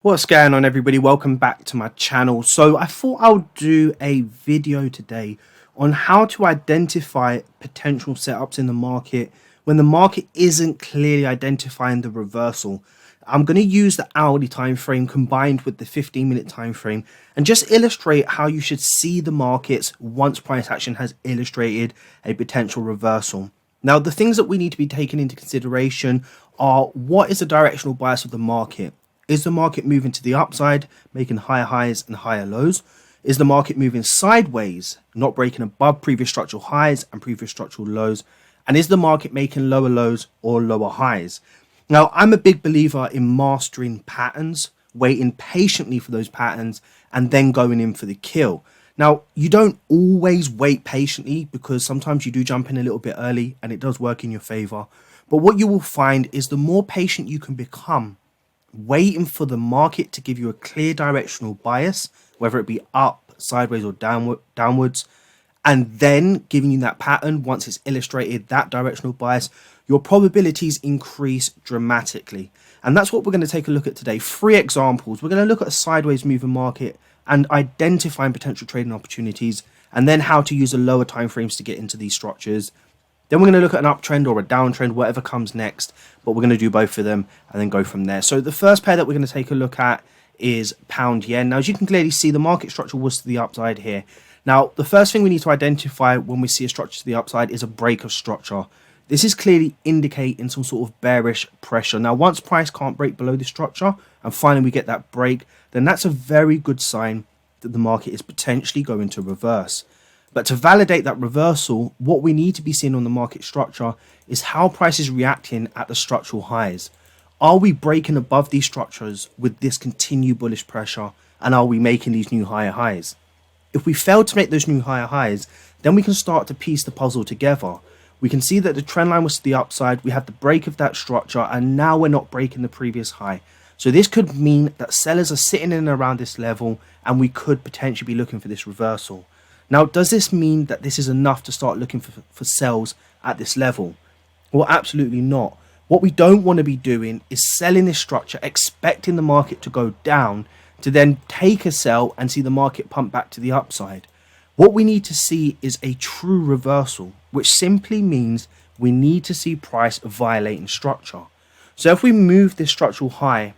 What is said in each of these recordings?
What's going on, everybody? Welcome back to my channel. So I thought I'll do a video today on how to identify potential setups in the market when the market isn't clearly identifying the reversal. I'm going to use the hourly time frame combined with the 15-minute time frame and just illustrate how you should see the markets once price action has illustrated a potential reversal. Now, the things that we need to be taken into consideration are: what is the directional bias of the market? Is the market moving to the upside, making higher highs and higher lows? Is the market moving sideways, not breaking above previous structural highs and previous structural lows? And is the market making lower lows or lower highs? Now, I'm a big believer in mastering patterns, waiting patiently for those patterns, and then going in for the kill. Now, you don't always wait patiently because sometimes you do jump in a little bit early and it does work in your favor. But what you will find is the more patient you can become, waiting for the market to give you a clear directional bias, whether it be up, sideways, or downwards, and then giving you that pattern once it's illustrated that directional bias, your probabilities increase dramatically. And that's what we're going to take a look at today. 3 examples. We're going to look at a sideways moving market and identifying potential trading opportunities, and then how to use the lower time frames to get into these structures. Then we're going to look at an uptrend or a downtrend, whatever comes next, but we're going to do both of them and then go from there. So the first pair that we're going to take a look at is pound yen. Now, as you can clearly see, the market structure was to the upside here. Now, the first thing we need to identify when we see a structure to the upside is a break of structure. This is clearly indicating some sort of bearish pressure. Now, once price can't break below the structure and finally we get that break, then that's a very good sign that the market is potentially going to reverse. But to validate that reversal, what we need to be seeing on the market structure is how price is reacting at the structural highs. Are we breaking above these structures with this continued bullish pressure, and are we making these new higher highs? If we fail to make those new higher highs, then we can start to piece the puzzle together. We can see that the trend line was to the upside, we had the break of that structure, and now we're not breaking the previous high. So this could mean that sellers are sitting in and around this level, and we could potentially be looking for this reversal. Now, does this mean that this is enough to start looking for sells at this level? Well, absolutely not. What we don't want to be doing is selling this structure, expecting the market to go down, to then take a sell and see the market pump back to the upside. What we need to see is a true reversal, which simply means we need to see price violating structure. So if we move this structural high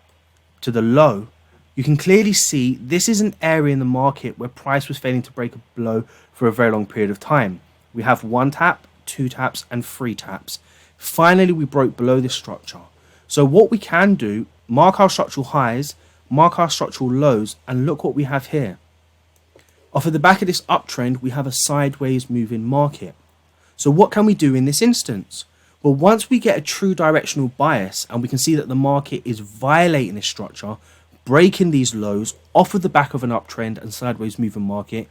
to the low, you can clearly see this is an area in the market where price was failing to break below for a very long period of time. We have 1 tap, 2 taps, and 3 taps. Finally, we broke below this structure. So what we can do, mark our structural highs, mark our structural lows, and look what we have here. Off of the back of this uptrend, we have a sideways moving market. So what can we do in this instance? Well, once we get a true directional bias and we can see that the market is violating this structure, breaking these lows off of the back of an uptrend and sideways moving market,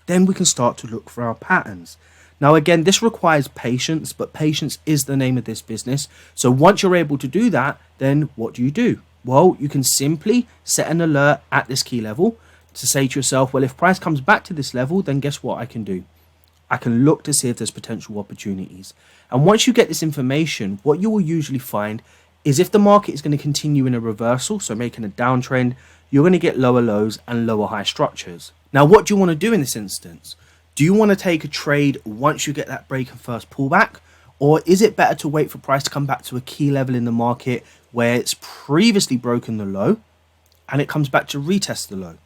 then we can start to look for our patterns. Now, again, this requires patience, but patience is the name of this business. So once you're able to do that, then what do? Well, you can simply set an alert at this key level to say to yourself, well, if price comes back to this level, then guess what I can do? I can look to see if there's potential opportunities. And once you get this information, what you will usually find is if the market is going to continue in a reversal, so making a downtrend, you're going to get lower lows and lower high structures. Now, what do you want to do in this instance? Do you want to take a trade once you get that break and first pullback? Or is it better to wait for price to come back to a key level in the market where it's previously broken the low and it comes back to retest the low?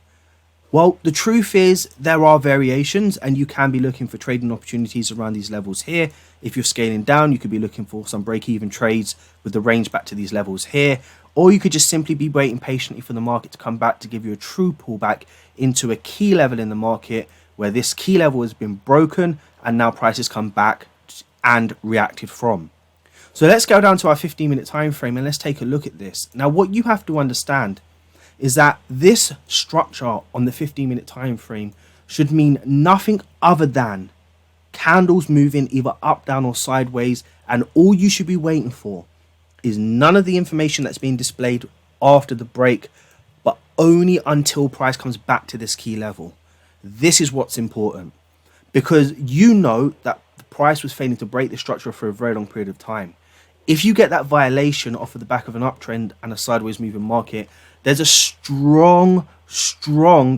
Well, the truth is there are variations and you can be looking for trading opportunities around these levels here. If you're scaling down, you could be looking for some break-even trades with the range back to these levels here. Or you could just simply be waiting patiently for the market to come back to give you a true pullback into a key level in the market where this key level has been broken and now prices come back and reacted from. So let's go down to our 15-minute time frame and let's take a look at this. Now, what you have to understand is that this structure on the 15-minute time frame should mean nothing other than candles moving either up, down, or sideways, and all you should be waiting for is none of the information that's being displayed after the break, but only until price comes back to this key level. This is what's important, because you know that the price was failing to break the structure for a very long period of time. If you get that violation off of the back of an uptrend and a sideways moving market, there's a strong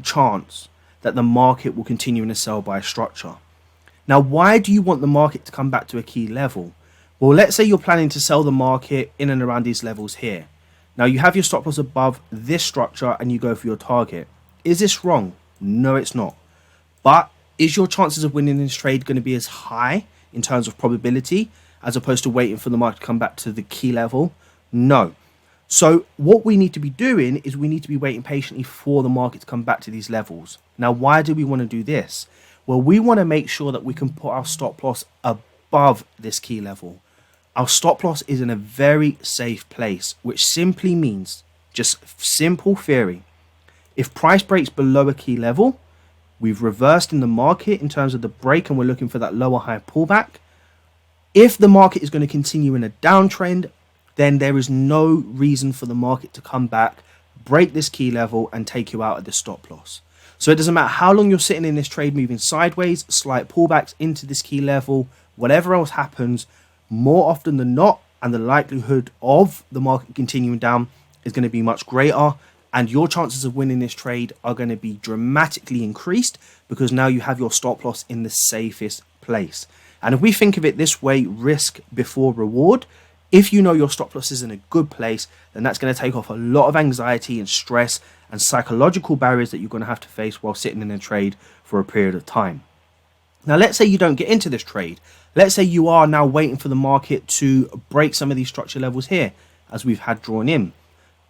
chance that the market will continue in a sell by structure. Now, why do you want the market to come back to a key level? Well, let's say you're planning to sell the market in and around these levels here. Now, you have your stop loss above this structure and you go for your target. Is this wrong? No, it's not. But is your chances of winning this trade going to be as high in terms of probability as opposed to waiting for the market to come back to the key level? No. So what we need to be doing is we need to be waiting patiently for the market to come back to these levels. Now, why do we want to do this? Well, we want to make sure that we can put our stop loss above this key level. Our stop loss is in a very safe place, which simply means, just simple theory, if price breaks below a key level, we've reversed in the market in terms of the break and we're looking for that lower high pullback. If the market is going to continue in a downtrend, then there is no reason for the market to come back, break this key level and take you out at the stop loss. So it doesn't matter how long you're sitting in this trade moving sideways, slight pullbacks into this key level, whatever else happens, more often than not, and the likelihood of the market continuing down is going to be much greater, and your chances of winning this trade are going to be dramatically increased because now you have your stop loss in the safest place. And if we think of it this way, risk before reward, if you know your stop loss is in a good place, then that's going to take off a lot of anxiety and stress and psychological barriers that you're going to have to face while sitting in a trade for a period of time. Now, let's say you don't get into this trade. Let's say you are now waiting for the market to break some of these structure levels here, as we've had drawn in.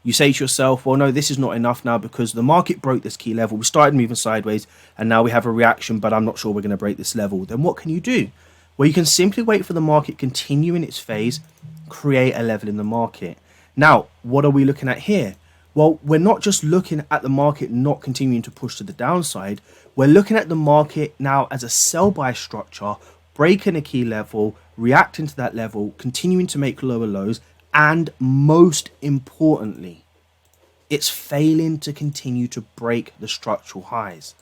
You say to yourself, well, no, this is not enough now because the market broke this key level. We started moving sideways and now we have a reaction, but I'm not sure we're going to break this level. Then what can you do? Well, you can simply wait for the market continue in its phase, create a level in the market. Now, what are we looking at here? Well, we're not just looking at the market not continuing to push to the downside. We're looking at the market now as a sell by structure, breaking a key level, reacting to that level, continuing to make lower lows, and most importantly, it's failing to continue to break the structural highs.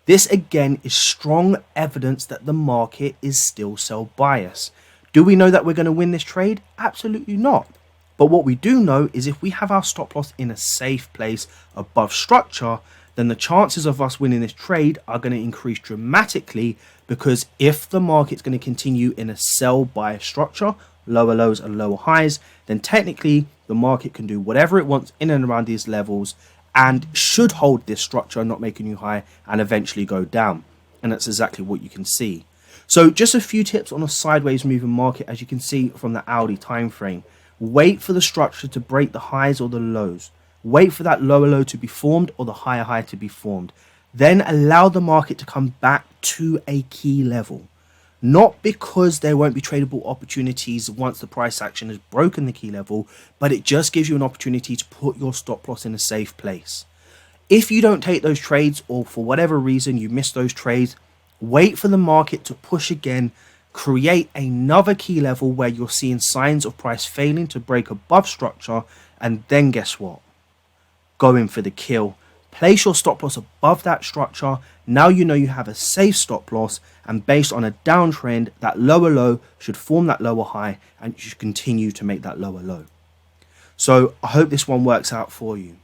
This again is strong evidence that the market is still sell bias. Do we know that we're going to win this trade? Absolutely not. But what we do know is if we have our stop loss in a safe place above structure, then the chances of us winning this trade are going to increase dramatically, because if the market's going to continue in a sell bias structure, lower lows and lower highs, then technically the market can do whatever it wants in and around these levels and should hold this structure and not make a new high and eventually go down. And that's exactly what you can see. So just a few tips on a sideways moving market, as you can see from the hourly time frame. Wait for the structure to break the highs or the lows. Wait for that lower low to be formed or the higher high to be formed. Then allow the market to come back to a key level. Not because there won't be tradable opportunities once the price action has broken the key level, but it just gives you an opportunity to put your stop loss in a safe place. If you don't take those trades, or for whatever reason you miss those trades, wait for the market to push again, create another key level where you're seeing signs of price failing to break above structure, and then guess what? Go in for the kill. Place your stop loss above that structure. Now you know you have a safe stop loss, and based on a downtrend, that lower low should form that lower high and you should continue to make that lower low. So I hope this one works out for you.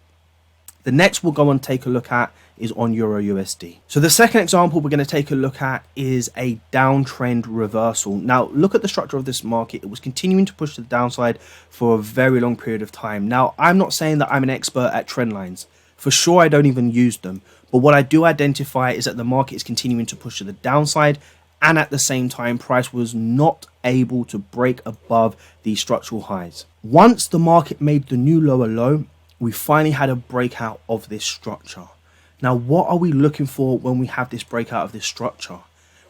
The next we'll go and take a look at is on EURUSD. So the second example we're going to take a look at is a downtrend reversal. Now look at the structure of this market. It was continuing to push to the downside for a very long period of time. Now I'm not saying that I'm an expert at trend lines. For sure, I don't even use them. But what I do identify is that the market is continuing to push to the downside, and at the same time, price was not able to break above these structural highs. Once the market made the new lower low, we finally had a breakout of this structure. Now, what are we looking for when we have this breakout of this structure?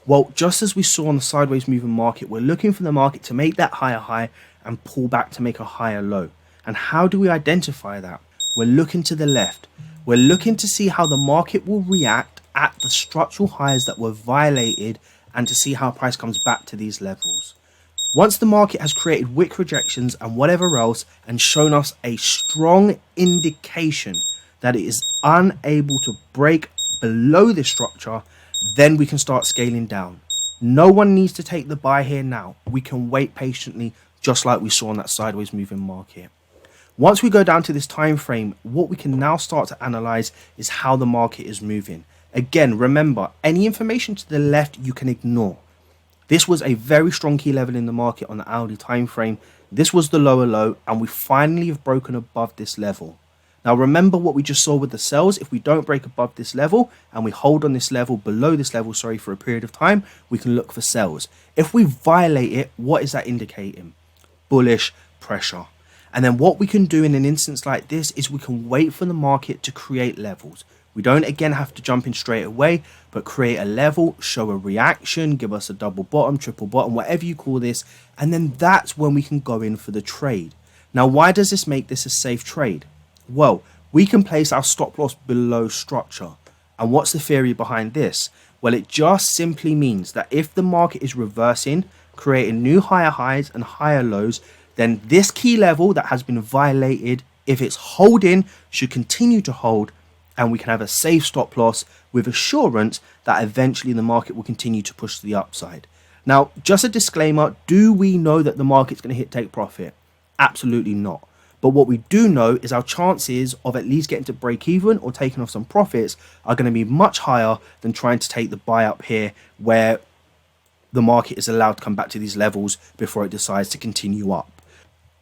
Well, just as we saw on the sideways moving market, we're looking for the market to make that higher high and pull back to make a higher low. And how do we identify that? We're looking to the left. We're looking to see how the market will react at the structural highs that were violated and to see how price comes back to these levels. Once the market has created wick rejections and whatever else and shown us a strong indication that it is unable to break below this structure, then we can start scaling down. No one needs to take the buy here now. We can wait patiently, just like we saw on that sideways moving market. Once we go down to this time frame, what we can now start to analyze is how the market is moving. Again, remember, any information to the left you can ignore. This was a very strong key level in the market on the hourly time frame. This was the lower low, and we finally have broken above this level. Now remember what we just saw with the sells. If we don't break above this level and we hold on this level, below this level, sorry, for a period of time, we can look for sells. If we violate it, what is that indicating? Bullish pressure. And then what we can do in an instance like this is we can wait for the market to create levels. We don't again have to jump in straight away, but create a level, show a reaction, give us a double bottom, triple bottom, whatever you call this. And then that's when we can go in for the trade. Now, why does this make this a safe trade? Well, we can place our stop loss below structure. And what's the theory behind this? Well, it just simply means that if the market is reversing, creating new higher highs and higher lows, then this key level that has been violated, if it's holding, should continue to hold, and we can have a safe stop loss with assurance that eventually the market will continue to push to the upside. Now, just a disclaimer, do we know that the market's going to hit take profit? Absolutely not. But what we do know is our chances of at least getting to break even or taking off some profits are going to be much higher than trying to take the buy up here, where the market is allowed to come back to these levels before it decides to continue up.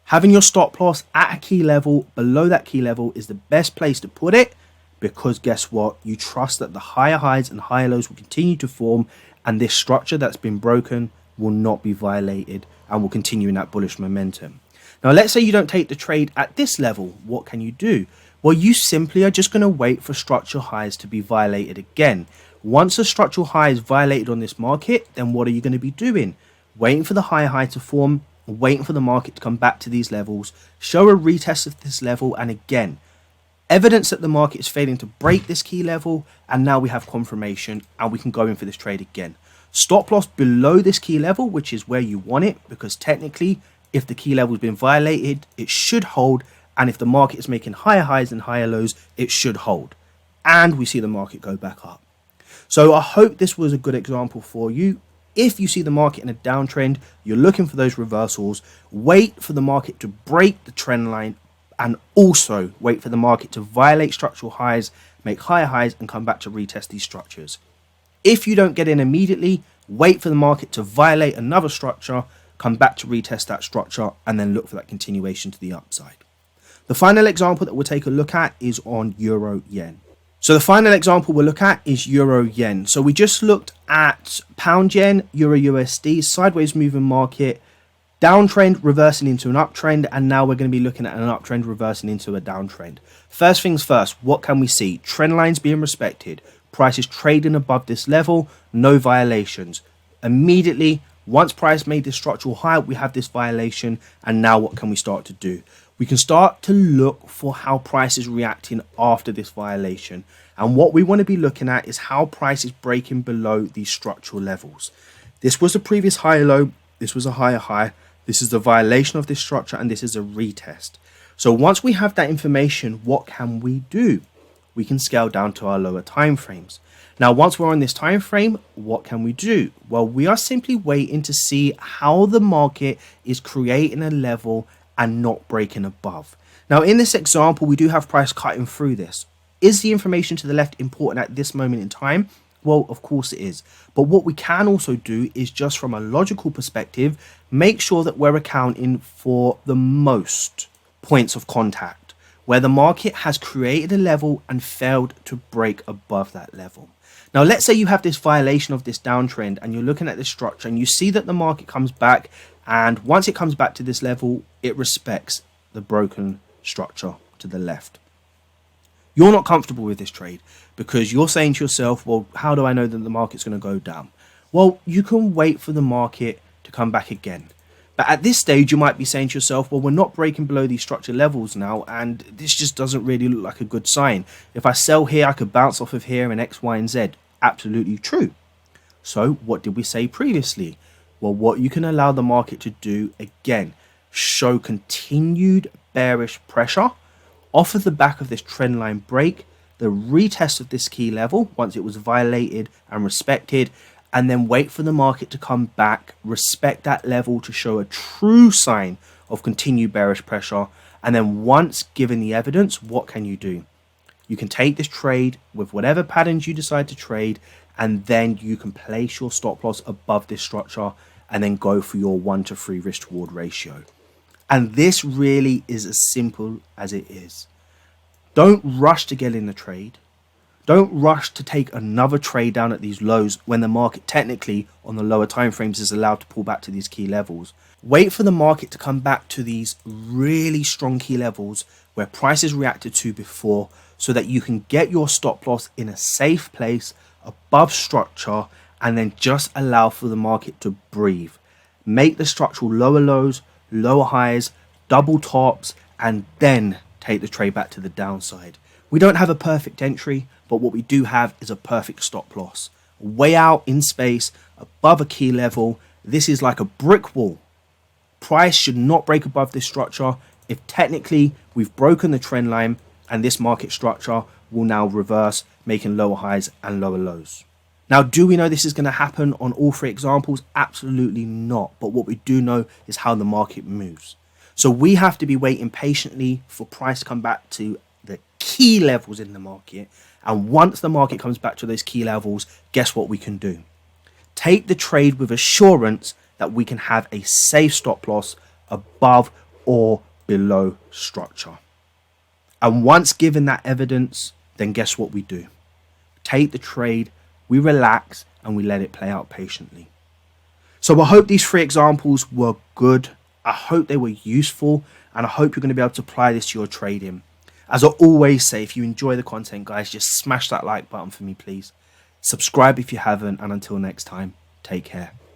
Having your stop loss at a key level below that key level is the best place to put it, because guess what? You trust that the higher highs and higher lows will continue to form, and this structure that's been broken will not be violated and will continue in that bullish momentum. Now, let's say you don't take the trade at this level. What can you do? Well, you simply are just going to wait for structural highs to be violated again. Once a structural high is violated on this market, then what are you going to be doing? Waiting for the higher high to form, waiting for the market to come back to these levels, show a retest of this level, and again, evidence that the market is failing to break this key level, and now we have confirmation and we can go in for this trade again. Stop loss below this key level, which is where you want it, because technically, if the key level has been violated, it should hold, and if the market is making higher highs and higher lows, it should hold, and we see the market go back up. So I hope this was a good example for you. If you see the market in a downtrend, you're looking for those reversals, wait for the market to break the trend line, and also wait for the market to violate structural highs, make higher highs, and come back to retest these structures. If you don't get in immediately, wait for the market to violate another structure, come back to retest that structure, and then look for that continuation to the upside. The final example that we'll take a look at is on Euro Yen. So the final example we'll look at is Euro Yen. So we just looked at Pound Yen, Euro USD, sideways moving market, downtrend reversing into an uptrend, and now we're going to be looking at an uptrend reversing into a downtrend. First things first, what can we see? Trend lines being respected, prices trading above this level, no violations. Immediately, once price made this structural high, we have this violation, and now what can we start to do? We can start to look for how price is reacting after this violation. And what we want to be looking at is how price is breaking below these structural levels. This was the previous higher low, this was a higher high, this is the violation of this structure, and this is a retest. So once we have that information, what can we do? We can scale down to our lower time frames. Now, once we're on this time frame, what can we do? Well, we are simply waiting to see how the market is creating a level and not breaking above. Now, in this example, we do have price cutting through this. Is the information to the left important at this moment in time? Well, of course it is. But what we can also do is, just from a logical perspective, make sure that we're accounting for the most points of contact, where the market has created a level and failed to break above that level. Now, let's say you have this violation of this downtrend and you're looking at this structure and you see that the market comes back, and once it comes back to this level, it respects the broken structure to the left. You're not comfortable with this trade because you're saying to yourself, well, how do I know that the market's going to go down? Well, you can wait for the market to come back again. But at this stage, you might be saying to yourself, well, we're not breaking below these structure levels now, and this just doesn't really look like a good sign. If I sell here, I could bounce off of here in X, Y, and Z. Absolutely true. So what did we say previously? Well, what you can allow the market to do, again, show continued bearish pressure off of the back of this trend line break, the retest of this key level once it was violated and respected, and then wait for the market to come back, respect that level to show a true sign of continued bearish pressure, And then once given the evidence, what can you do? You can take this trade with whatever patterns you decide to trade, and then you can place your stop loss above this structure and then go for your 1-to-3 risk to reward ratio. And this really is as simple as it is. Don't rush to get in the trade. Don't rush to take another trade down at these lows when the market technically on the lower time frames is allowed to pull back to these key levels. Wait for the market to come back to these really strong key levels where prices reacted to before, so that you can get your stop loss in a safe place above structure, and then just allow for the market to breathe. Make the structural lower lows, lower highs, double tops, and then take the trade back to the downside. We don't have a perfect entry, but what we do have is a perfect stop loss. Way out in space, above a key level. This is like a brick wall. Price should not break above this structure. If technically we've broken the trend line, and this market structure will now reverse, making lower highs and lower lows. Now, do we know this is going to happen on all three examples? Absolutely not. But what we do know is how the market moves. So we have to be waiting patiently for price to come back to the key levels in the market. And once the market comes back to those key levels, guess what we can do? Take the trade with assurance that we can have a safe stop loss above or below structure. And once given that evidence, then guess what we do? Take the trade, we relax, and we let it play out patiently. So I hope these three examples were good. I hope they were useful, and I hope you're going to be able to apply this to your trading. As I always say, if you enjoy the content, guys, just smash that like button for me, please. Subscribe if you haven't, and until next time, take care.